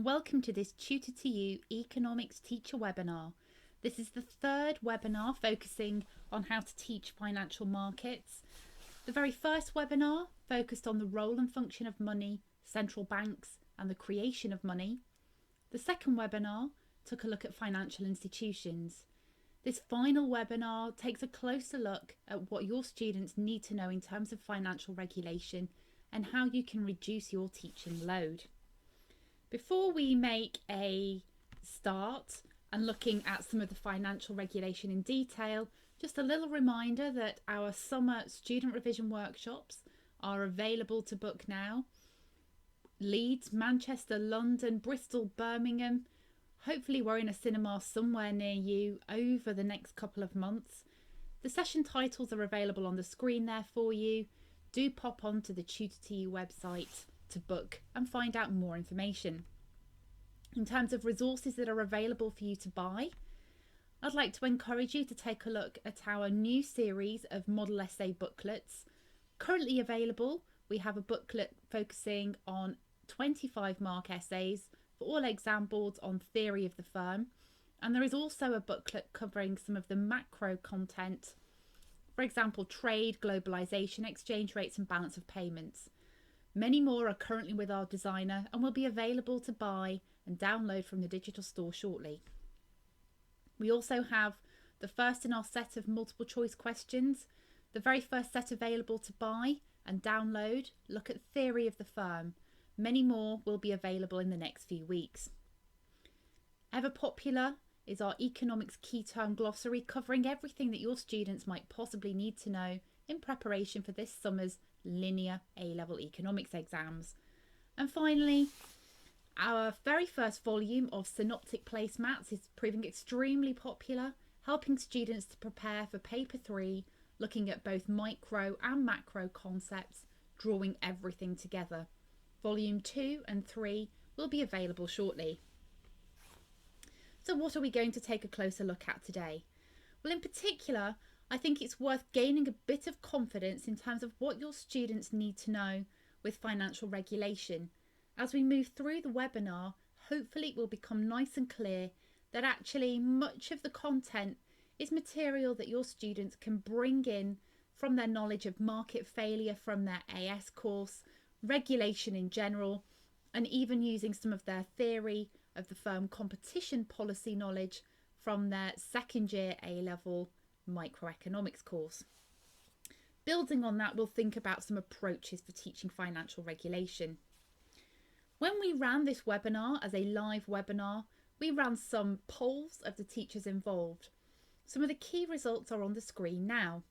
and welcome to this Tutor to You Economics Teacher webinar. This is the third webinar focusing on how to teach financial markets. The very first webinar focused on the role and function of money, central banks, and the creation of money. The second webinar took a look at financial institutions. This final webinar takes a closer look at what your students need to know in terms of financial regulation and how you can reduce your teaching load. Before we make a start and looking at some of the financial regulation in detail, just a little reminder that our summer student revision workshops are available to book now. Leeds, Manchester, London, Bristol, Birmingham. Hopefully we're in a cinema somewhere near you over the next couple of months. The session titles are available on the screen there for you. Do pop onto the Tutor to You website to book and find out more information. In terms of resources that are available for you to buy, I'd like to encourage you to take a look at our new series of model essay booklets. Currently available, we have a booklet focusing on 25 mark essays for all exam boards on theory of the firm, and there is also a booklet covering some of the macro content, for example trade, globalization, exchange rates and balance of payments. Many more are currently with our designer and will be available to buy and download from the digital store shortly. We also have the first in our set of multiple choice questions, the very first set available to buy and download, look at theory of the firm. Many more will be available in the next few weeks. Ever popular is our economics key term glossary, covering everything that your students might possibly need to know in preparation for this summer's linear A-level economics exams. And finally, our very first volume of synoptic placemats is proving extremely popular, helping students to prepare for paper 3, looking at both micro and macro concepts, drawing everything together. Volume 2 and 3 will be available shortly. So what are we going to take a closer look at today? Well, in particular, I think it's worth gaining a bit of confidence in terms of what your students need to know with financial regulation. As we move through the webinar, hopefully it will become nice and clear that actually much of the content is material that your students can bring in from their knowledge of market failure from their AS course, regulation in general, and even using some of their theory of the firm competition policy knowledge from their second year A-level microeconomics course. Building on that, we'll think about some approaches for teaching financial regulation. When we ran this webinar as a live webinar, we ran some polls of the teachers involved. Some of the key results are on the screen now.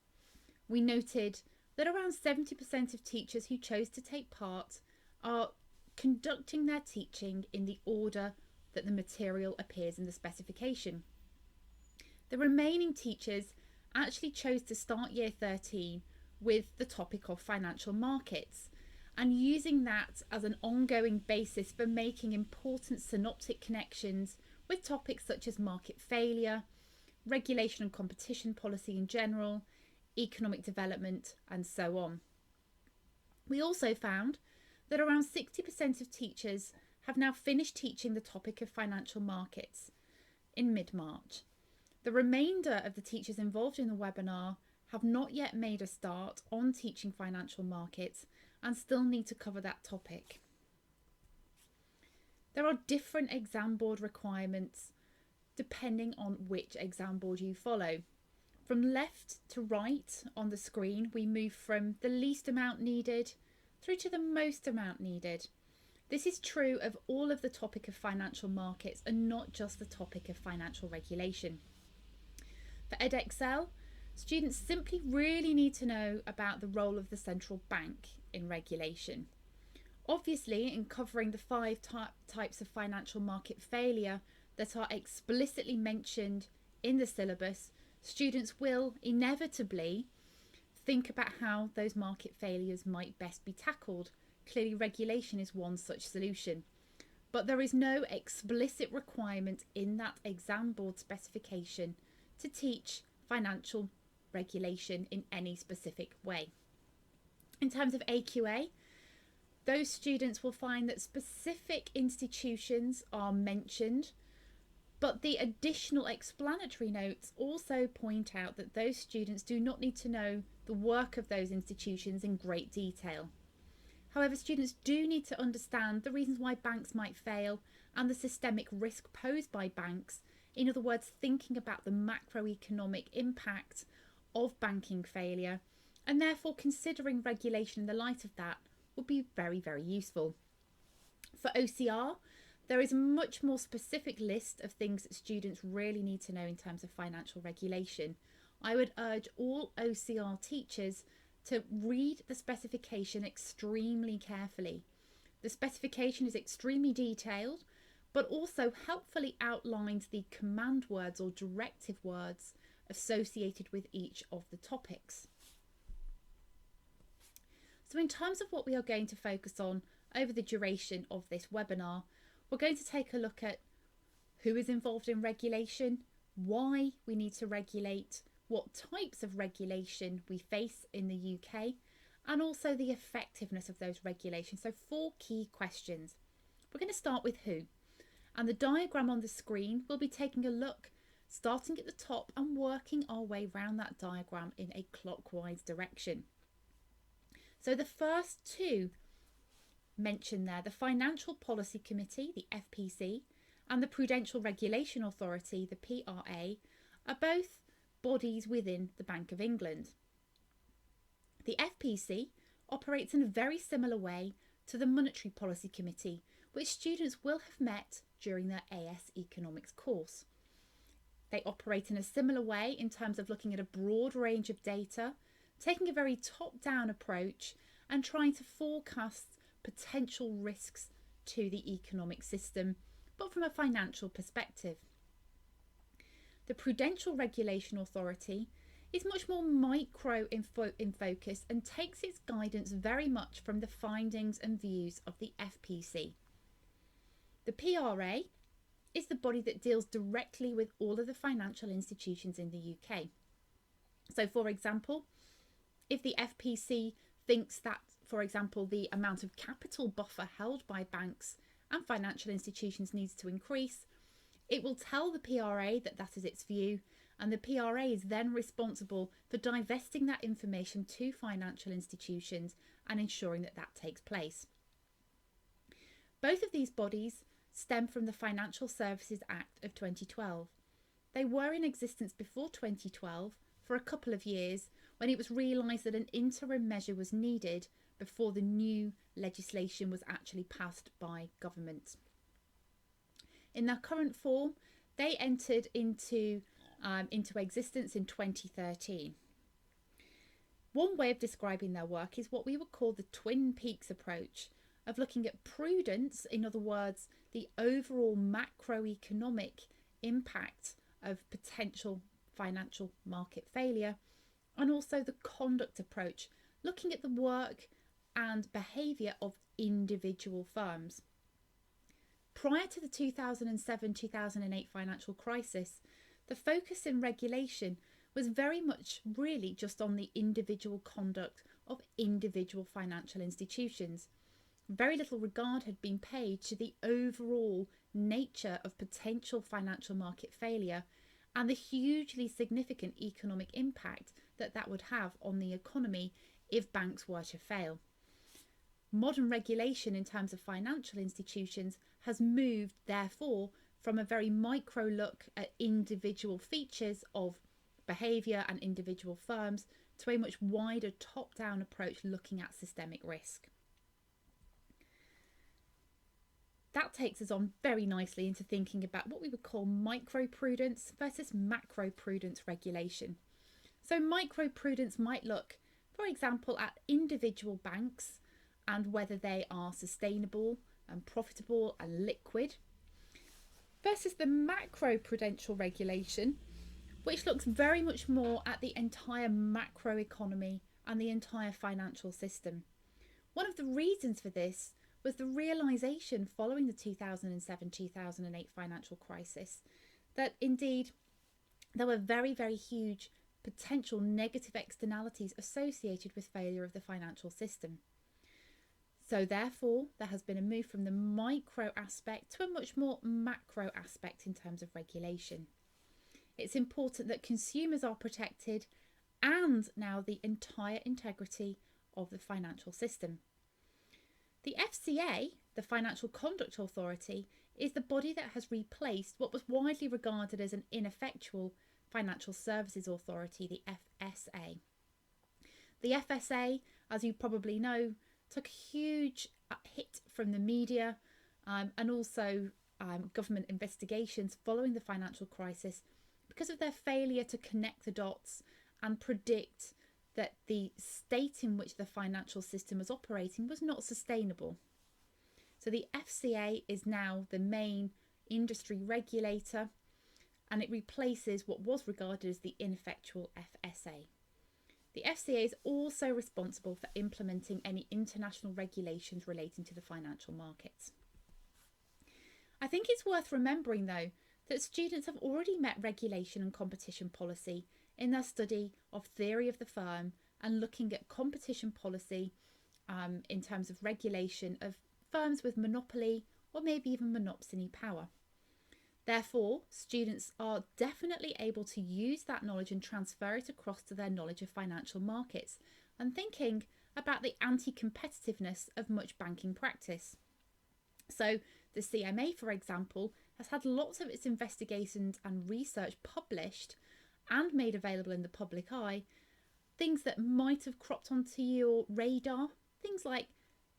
We noted that around 70% of teachers who chose to take part are conducting their teaching in the order that the material appears in the specification. The remaining teachers actually chose to start year 13 with the topic of financial markets and using that as an ongoing basis for making important synoptic connections with topics such as market failure, regulation and competition policy in general, economic development, and so on. We also found that around 60% of teachers have now finished teaching the topic of financial markets in mid-March. The remainder of the teachers involved in the webinar have not yet made a start on teaching financial markets and still need to cover that topic. There are different exam board requirements depending on which exam board you follow. From left to right on the screen, we move from the least amount needed through to the most amount needed. This is true of all of the topic of financial markets and not just the topic of financial regulation. For EdXL, students simply really need to know about the role of the central bank in regulation. Obviously, in covering the 5 types of financial market failure that are explicitly mentioned in the syllabus, students will inevitably think about how those market failures might best be tackled. Clearly, regulation is one such solution, but there is no explicit requirement in that exam board specification to teach financial regulation in any specific way. In terms of AQA, Those students will find that specific institutions are mentioned, but the additional explanatory notes also point out that those students do not need to know the work of those institutions in great detail. However, students do need to understand the reasons why banks might fail and the systemic risk posed by banks. In other words, thinking about the macroeconomic impact of banking failure, and therefore considering regulation in the light of that would be very, very useful. For OCR, there is a much more specific list of things that students really need to know in terms of financial regulation. I would urge all OCR teachers to read the specification extremely carefully. The specification is extremely detailed, but also helpfully outlines the command words or directive words associated with each of the topics. So in terms of what we are going to focus on over the duration of this webinar, we're going to take a look at who is involved in regulation, why we need to regulate, what types of regulation we face in the UK, and also the effectiveness of those regulations. So 4 key questions. We're going to start with who. And the diagram on the screen, we'll be taking a look, starting at the top and working our way around that diagram in a clockwise direction. So the first 2 mentioned there, the Financial Policy Committee, the FPC, and the Prudential Regulation Authority, the PRA, are both bodies within the Bank of England. The FPC operates in a very similar way to the Monetary Policy Committee, which students will have met during their AS Economics course. They operate in a similar way in terms of looking at a broad range of data, taking a very top-down approach and trying to forecast potential risks to the economic system, but from a financial perspective. The Prudential Regulation Authority is much more micro in focus and takes its guidance very much from the findings and views of the FPC. The PRA is the body that deals directly with all of the financial institutions in the UK. So, for example, if the FPC thinks that, for example, the amount of capital buffer held by banks and financial institutions needs to increase, it will tell the PRA that that is its view, and the PRA is then responsible for divesting that information to financial institutions and ensuring that that takes place. Both of these bodies stem from the Financial Services Act of 2012. They were in existence before 2012 for a couple of years when it was realised that an interim measure was needed before the new legislation was actually passed by government. In their current form, they entered into existence in 2013. One way of describing their work is what we would call the Twin Peaks approach of looking at prudence, in other words, the overall macroeconomic impact of potential financial market failure, and also the conduct approach, looking at the work and behaviour of individual firms. Prior to the 2007-2008 financial crisis, the focus in regulation was very much really just on the individual conduct of individual financial institutions. Very little regard had been paid to the overall nature of potential financial market failure and the hugely significant economic impact that that would have on the economy if banks were to fail. Modern regulation in terms of financial institutions has moved, therefore, from a very micro look at individual features of behaviour and individual firms to a much wider top-down approach looking at systemic risk. That takes us on very nicely into thinking about what we would call microprudence versus macroprudence regulation. So microprudence might look, for example, at individual banks and whether they are sustainable and profitable and liquid, versus the macroprudential regulation, which looks very much more at the entire macroeconomy and the entire financial system. One of the reasons for this was the realisation following the 2007-2008 financial crisis that indeed there were very, very huge potential negative externalities associated with failure of the financial system. So therefore, there has been a move from the micro aspect to a much more macro aspect in terms of regulation. It's important that consumers are protected and now the entire integrity of the financial system. The FCA, the Financial Conduct Authority, is the body that has replaced what was widely regarded as an ineffectual Financial Services Authority, the FSA. The FSA, as you probably know, took a huge hit from the media and also government investigations following the financial crisis because of their failure to connect the dots and predict that the state in which the financial system was operating was not sustainable. So the FCA is now the main industry regulator, and it replaces what was regarded as the ineffectual FSA. The FCA is also responsible for implementing any international regulations relating to the financial markets. I think it's worth remembering, though, that students have already met regulation and competition policy in their study of theory of the firm and looking at competition policy in terms of regulation of firms with monopoly or maybe even monopsony power. Therefore, students are definitely able to use that knowledge and transfer it across to their knowledge of financial markets and thinking about the anti-competitiveness of much banking practice. So the CMA, for example, has had lots of its investigations and research published and made available in the public eye, things that might have cropped onto your radar, things like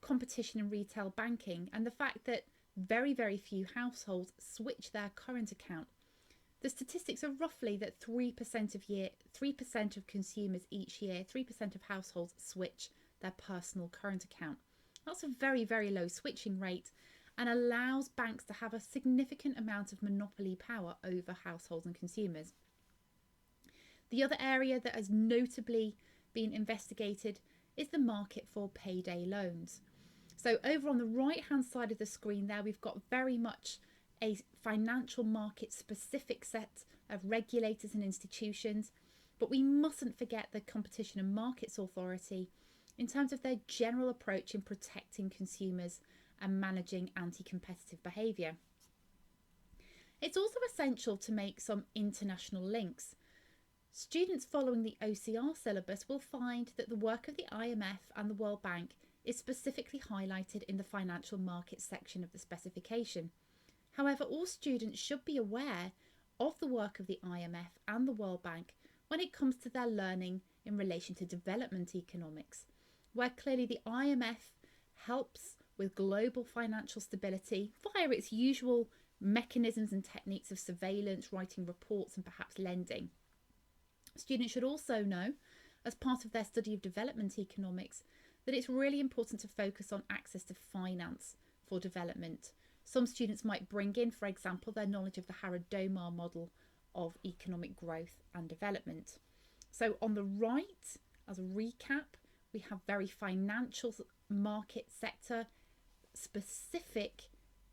competition in retail banking and the fact that very, very few households switch their current account. The statistics are roughly that 3% of consumers each year, 3% of households switch their personal current account. That's a very, very low switching rate and allows banks to have a significant amount of monopoly power over households and consumers. The other area that has notably been investigated is the market for payday loans. So over on the right hand side of the screen there, we've got very much a financial market specific set of regulators and institutions, but we mustn't forget the Competition and Markets Authority in terms of their general approach in protecting consumers and managing anti-competitive behaviour. It's also essential to make some international links. Students following the OCR syllabus will find that the work of the IMF and the World Bank is specifically highlighted in the financial markets section of the specification. However, all students should be aware of the work of the IMF and the World Bank when it comes to their learning in relation to development economics, where clearly the IMF helps with global financial stability via its usual mechanisms and techniques of surveillance, writing reports and perhaps lending. Students should also know, as part of their study of development economics, that it's really important to focus on access to finance for development. Some students might bring in, for example, their knowledge of the Harrod-Domar model of economic growth and development. So on the right, as a recap, we have very financial market sector specific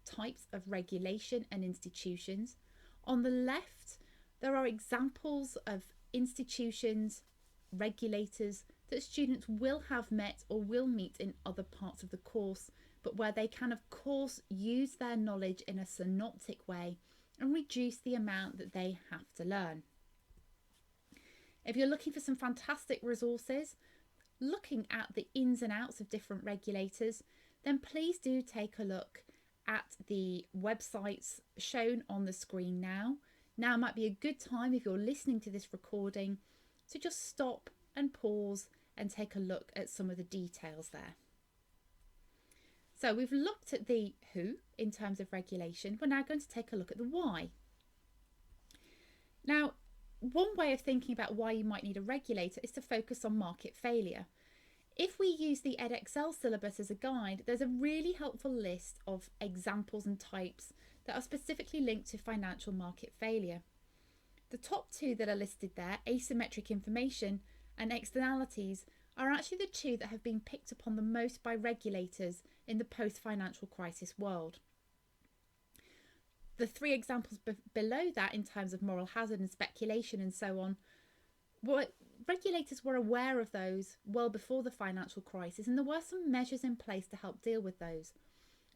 types of regulation and institutions. On the left, there are examples of institutions, regulators that students will have met or will meet in other parts of the course, but where they can of course use their knowledge in a synoptic way and reduce the amount that they have to learn. If you're looking for some fantastic resources, looking at the ins and outs of different regulators, then please do take a look at the websites shown on the screen now. Now might be a good time, if you're listening to this recording, to just stop and pause and take a look at some of the details there. So we've looked at the who in terms of regulation. We're now going to take a look at the why. Now, one way of thinking about why you might need a regulator is to focus on market failure. If we use the EdXL syllabus as a guide, there's a really helpful list of examples and types that are specifically linked to financial market failure. The top two that are listed there, asymmetric information and externalities, are actually the two that have been picked upon the most by regulators in the post-financial crisis world. The three examples below that in terms of moral hazard and speculation and so on, regulators were aware of those well before the financial crisis, and there were some measures in place to help deal with those.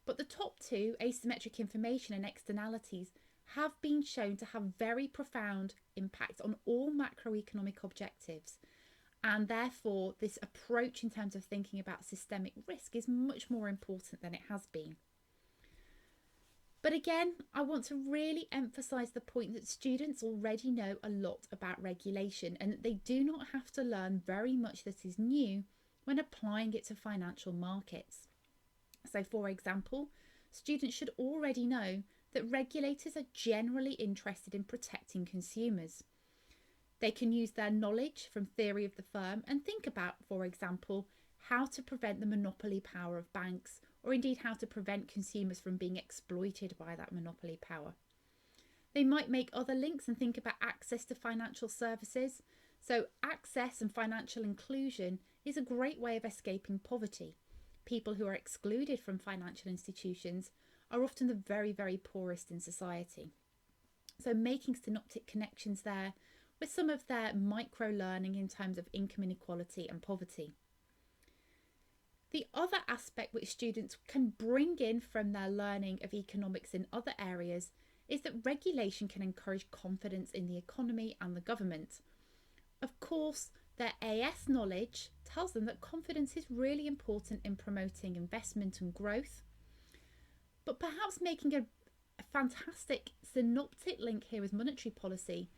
But the top two, asymmetric information and externalities, have been shown to have very profound impact on all macroeconomic objectives. And therefore, this approach in terms of thinking about systemic risk is much more important than it has been. But again, I want to really emphasise the point that students already know a lot about regulation and that they do not have to learn very much that is new when applying it to financial markets. So, for example, students should already know that regulators are generally interested in protecting consumers. They can use their knowledge from theory of the firm and think about, for example, how to prevent the monopoly power of banks, or indeed how to prevent consumers from being exploited by that monopoly power. They might make other links and think about access to financial services. So access and financial inclusion is a great way of escaping poverty. People who are excluded from financial institutions are often the very, very poorest in society. So making synoptic connections there with some of their micro learning in terms of income inequality and poverty. The other aspect which students can bring in from their learning of economics in other areas is that regulation can encourage confidence in the economy and the government. Of course, their AS knowledge tells them that confidence is really important in promoting investment and growth. But perhaps making a fantastic synoptic link here with monetary policy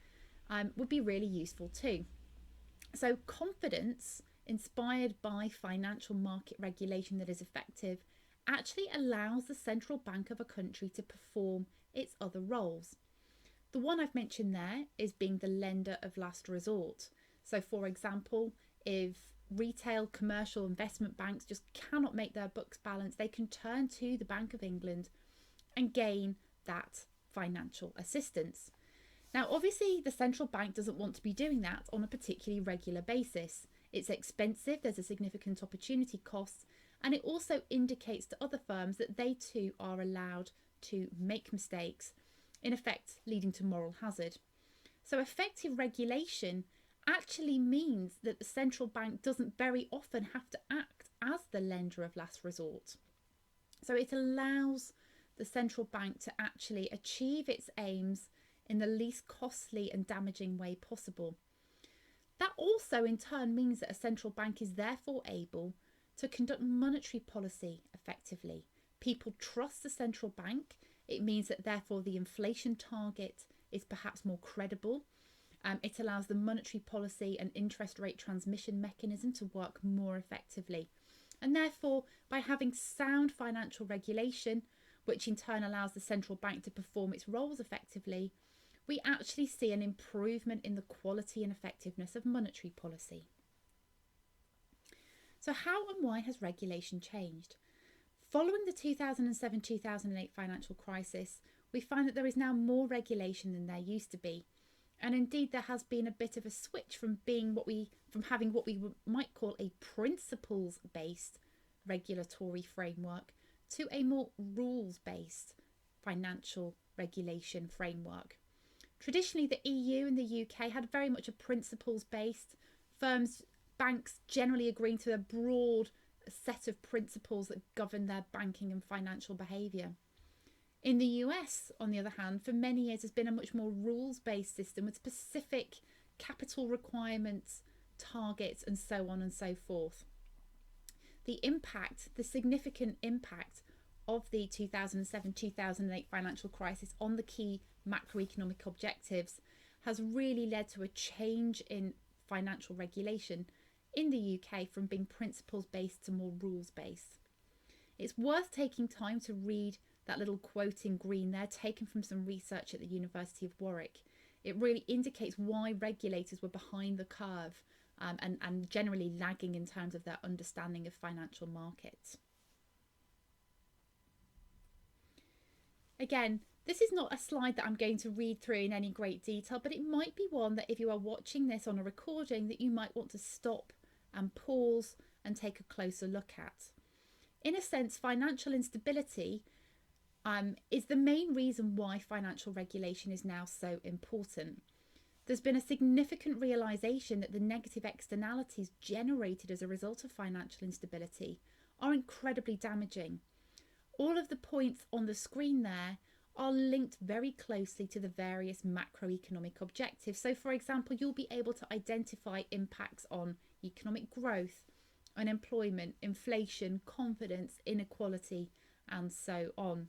would be really useful too. So confidence inspired by financial market regulation that is effective actually allows the central bank of a country to perform its other roles. The one I've mentioned there is being the lender of last resort. So for example, if retail, commercial, investment banks just cannot make their books balance, they can turn to the Bank of England and gain that financial assistance. Now, obviously, the central bank doesn't want to be doing that on a particularly regular basis. It's expensive, there's a significant opportunity cost, and it also indicates to other firms that they too are allowed to make mistakes, in effect leading to moral hazard. So effective regulation actually means that the central bank doesn't very often have to act as the lender of last resort. So it allows the central bank to actually achieve its aims in the least costly and damaging way possible. That also in turn means that a central bank is therefore able to conduct monetary policy effectively. People trust the central bank. It means that therefore the inflation target is perhaps more credible. It allows the monetary policy and interest rate transmission mechanism to work more effectively. And therefore, by having sound financial regulation, which in turn allows the central bank to perform its roles effectively, we actually see an improvement in the quality and effectiveness of monetary policy. So how and why has regulation changed? Following the 2007-2008 financial crisis, we find that there is now more regulation than there used to be. And indeed, there has been a bit of a switch from having what we might call a principles-based regulatory framework to a more rules-based financial regulation framework. Traditionally, the EU and the UK had very much a principles-based, banks generally agreeing to a broad set of principles that govern their banking and financial behaviour. In the US, on the other hand, for many years has been a much more rules-based system with specific capital requirements, targets, and so on and so forth. The significant impact of the 2007-2008 financial crisis on the key macroeconomic objectives has really led to a change in financial regulation in the UK from being principles-based to more rules-based. It's worth taking time to read that little quote in green there, taken from some research at the University of Warwick. It really indicates why regulators were behind the curve and generally lagging in terms of their understanding of financial markets. Again, this is not a slide that I'm going to read through in any great detail, but it might be one that if you are watching this on a recording that you might want to stop and pause and take a closer look at. In a sense, financial instability is the main reason why financial regulation is now so important. There's been a significant realisation that the negative externalities generated as a result of financial instability are incredibly damaging. All of the points on the screen there are linked very closely to the various macroeconomic objectives. So, for example, you'll be able to identify impacts on economic growth, unemployment, inflation, confidence, inequality, and so on.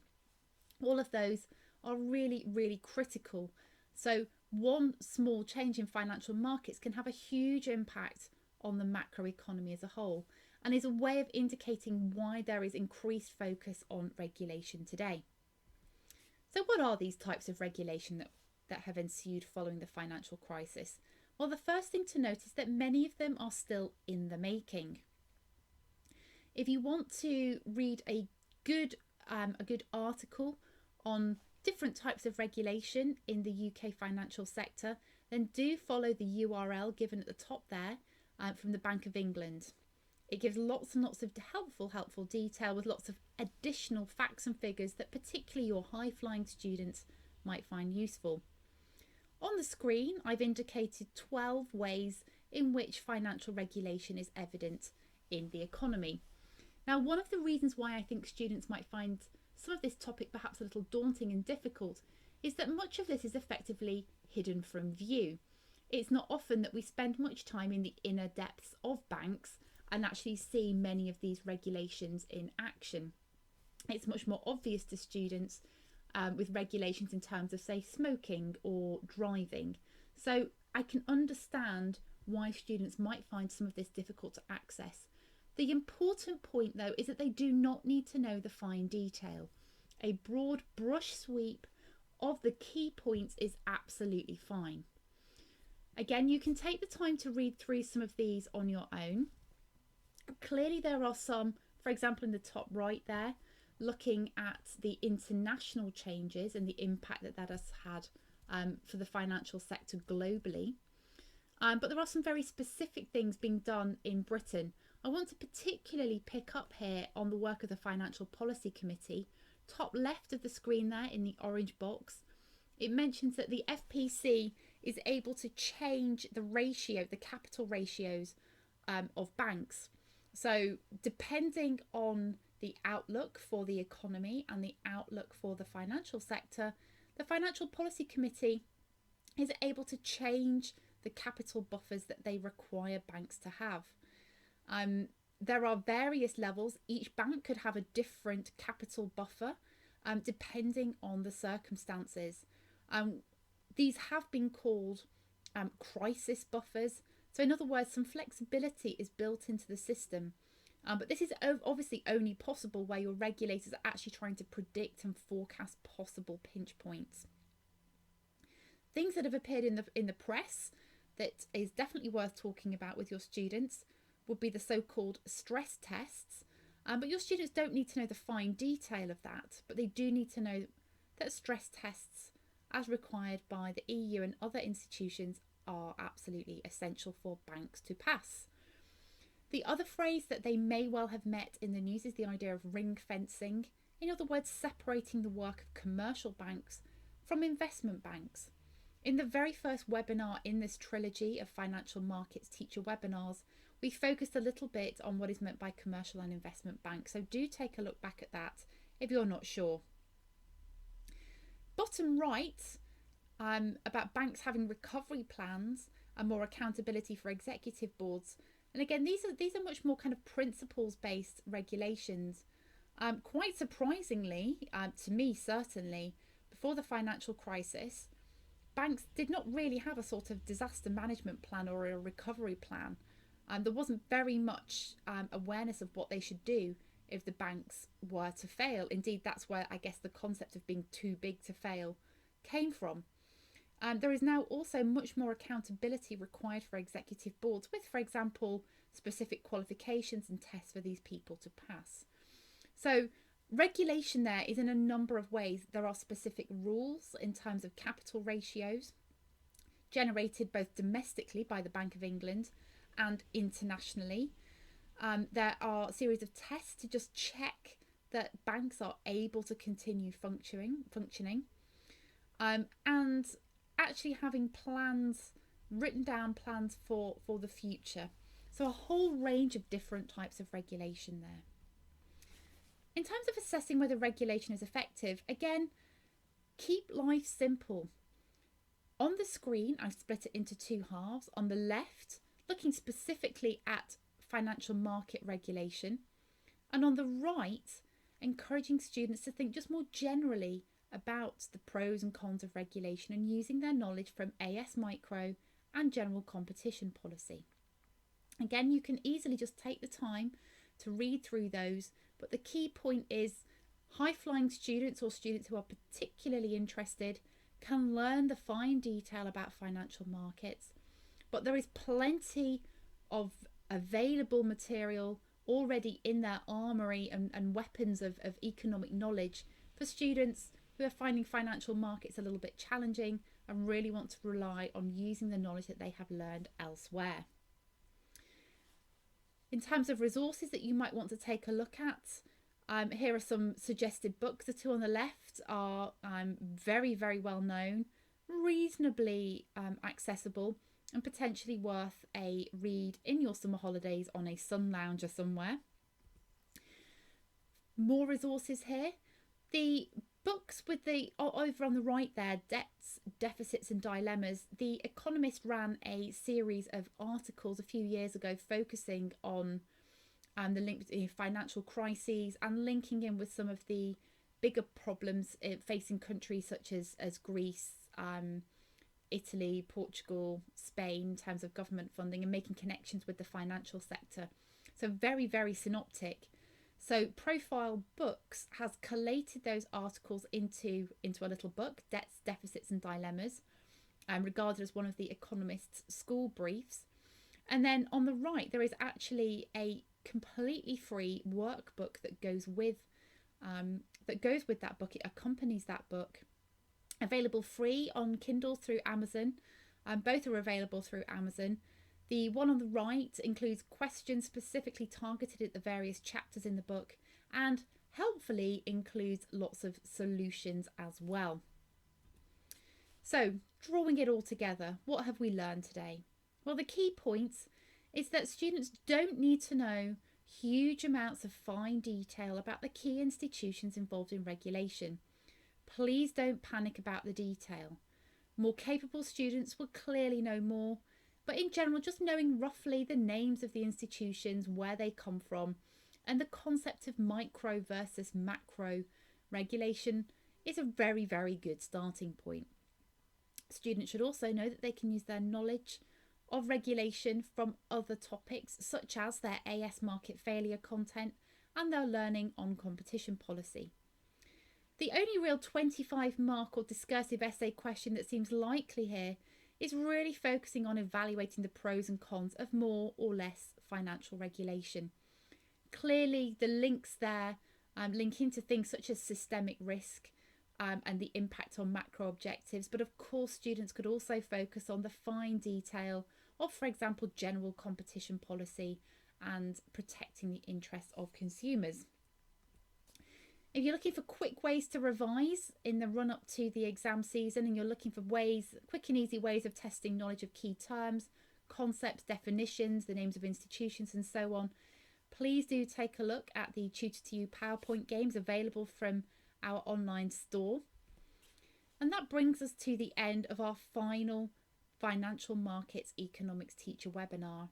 All of those are really, really critical. So, one small change in financial markets can have a huge impact on the macroeconomy as a whole, and is a way of indicating why there is increased focus on regulation today. So what are these types of regulation that have ensued following the financial crisis? Well, the first thing to note is that many of them are still in the making. If you want to read a good article on different types of regulation in the UK financial sector, then do follow the URL given at the top there from the Bank of England. It gives lots and lots of helpful detail with lots of additional facts and figures that particularly your high-flying students might find useful. On the screen, I've indicated 12 ways in which financial regulation is evident in the economy. Now, one of the reasons why I think students might find some of this topic perhaps a little daunting and difficult is that much of this is effectively hidden from view. It's not often that we spend much time in the inner depths of banks and actually see many of these regulations in action. It's much more obvious to students with regulations in terms of, say, smoking or driving. So I can understand why students might find some of this difficult to access. The important point, though, is that they do not need to know the fine detail. A broad brush sweep of the key points is absolutely fine. Again, you can take the time to read through some of these on your own. Clearly there are some, for example, in the top right there, looking at the international changes and the impact that has had for the financial sector globally. But there are some very specific things being done in Britain. I want to particularly pick up here on the work of the Financial Policy Committee. Top left of the screen there in the orange box, it mentions that the FPC is able to change the capital ratios of banks. So depending on the outlook for the economy and the outlook for the financial sector, the Financial Policy Committee is able to change the capital buffers that they require banks to have. There are various levels. Each bank could have a different capital buffer depending on the circumstances. These have been called crisis buffers. So in other words, some flexibility is built into the system. But this is obviously only possible where your regulators are actually trying to predict and forecast possible pinch points. Things that have appeared in the press that is definitely worth talking about with your students would be the so-called stress tests. But your students don't need to know the fine detail of that, but they do need to know that stress tests, as required by the EU and other institutions, are absolutely essential for banks to pass. The other phrase that they may well have met in the news is the idea of ring fencing. In other words, separating the work of commercial banks from investment banks. In the very first webinar in this trilogy of financial markets teacher webinars, we focused a little bit on what is meant by commercial and investment banks. So do take a look back at that if you're not sure. Bottom right, about banks having recovery plans and more accountability for executive boards. And again, these are much more kind of principles-based regulations. Quite surprisingly, to me certainly, before the financial crisis, banks did not really have a sort of disaster management plan or a recovery plan. There wasn't very much awareness of what they should do if the banks were to fail. Indeed, that's where I guess the concept of being too big to fail came from. There is now also much more accountability required for executive boards with, for example, specific qualifications and tests for these people to pass. So regulation there is in a number of ways. There are specific rules in terms of capital ratios generated both domestically by the Bank of England and internationally. There are a series of tests to just check that banks are able to continue functioning. And actually having plans, written down plans for the future. So a whole range of different types of regulation there. In terms of assessing whether regulation is effective, again, keep life simple. On the screen, I've split it into two halves. On the left, looking specifically at financial market regulation, and on the right, encouraging students to think just more generally about the pros and cons of regulation and using their knowledge from AS Micro and general competition policy. Again, you can easily just take the time to read through those, but the key point is high-flying students or students who are particularly interested can learn the fine detail about financial markets, but there is plenty of available material already in their armoury and weapons of economic knowledge for students who are finding financial markets a little bit challenging and really want to rely on using the knowledge that they have learned elsewhere. In terms of resources that you might want to take a look at, here are some suggested books. The two on the left are very, very well known, reasonably accessible, and potentially worth a read in your summer holidays on a sun lounger somewhere. More resources here. The books with the over on the right there, Debts, Deficits and Dilemmas. The Economist ran a series of articles a few years ago focusing on the link between financial crises and linking in with some of the bigger problems facing countries such as Greece, Italy, Portugal, Spain in terms of government funding and making connections with the financial sector. So very, very synoptic. So Profile Books has collated those articles into a little book, Debts, Deficits and Dilemmas, regarded as one of the Economist's school briefs. And then on the right, there is actually a completely free workbook that goes with that book. It accompanies that book. Available free on Kindle through Amazon. Both are available through Amazon. The one on the right includes questions specifically targeted at the various chapters in the book and helpfully includes lots of solutions as well. So, drawing it all together, what have we learned today? Well, the key point is that students don't need to know huge amounts of fine detail about the key institutions involved in regulation. Please don't panic about the detail. More capable students will clearly know more, but in general, just knowing roughly the names of the institutions, where they come from, and the concept of micro versus macro regulation is a very, very good starting point. Students should also know that they can use their knowledge of regulation from other topics, such as their AS market failure content and their learning on competition policy. The only real 25 mark or discursive essay question that seems likely here is really focusing on evaluating the pros and cons of more or less financial regulation. Clearly, the links there link into things such as systemic risk and the impact on macro objectives. But of course, students could also focus on the fine detail of, for example, general competition policy and protecting the interests of consumers. If you're looking for quick ways to revise in the run up to the exam season and you're looking for quick and easy ways of testing knowledge of key terms, concepts, definitions, the names of institutions and so on, please do take a look at the Tutor to You PowerPoint games available from our online store. And that brings us to the end of our final Financial Markets Economics Teacher webinar.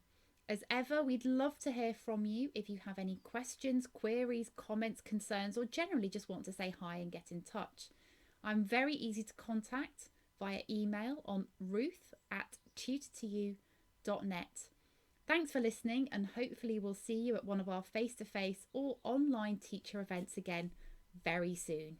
As ever, we'd love to hear from you if you have any questions, queries, comments, concerns, or generally just want to say hi and get in touch. I'm very easy to contact via email on ruth@tutortoyou.net. Thanks for listening, and hopefully we'll see you at one of our face-to-face or online teacher events again very soon.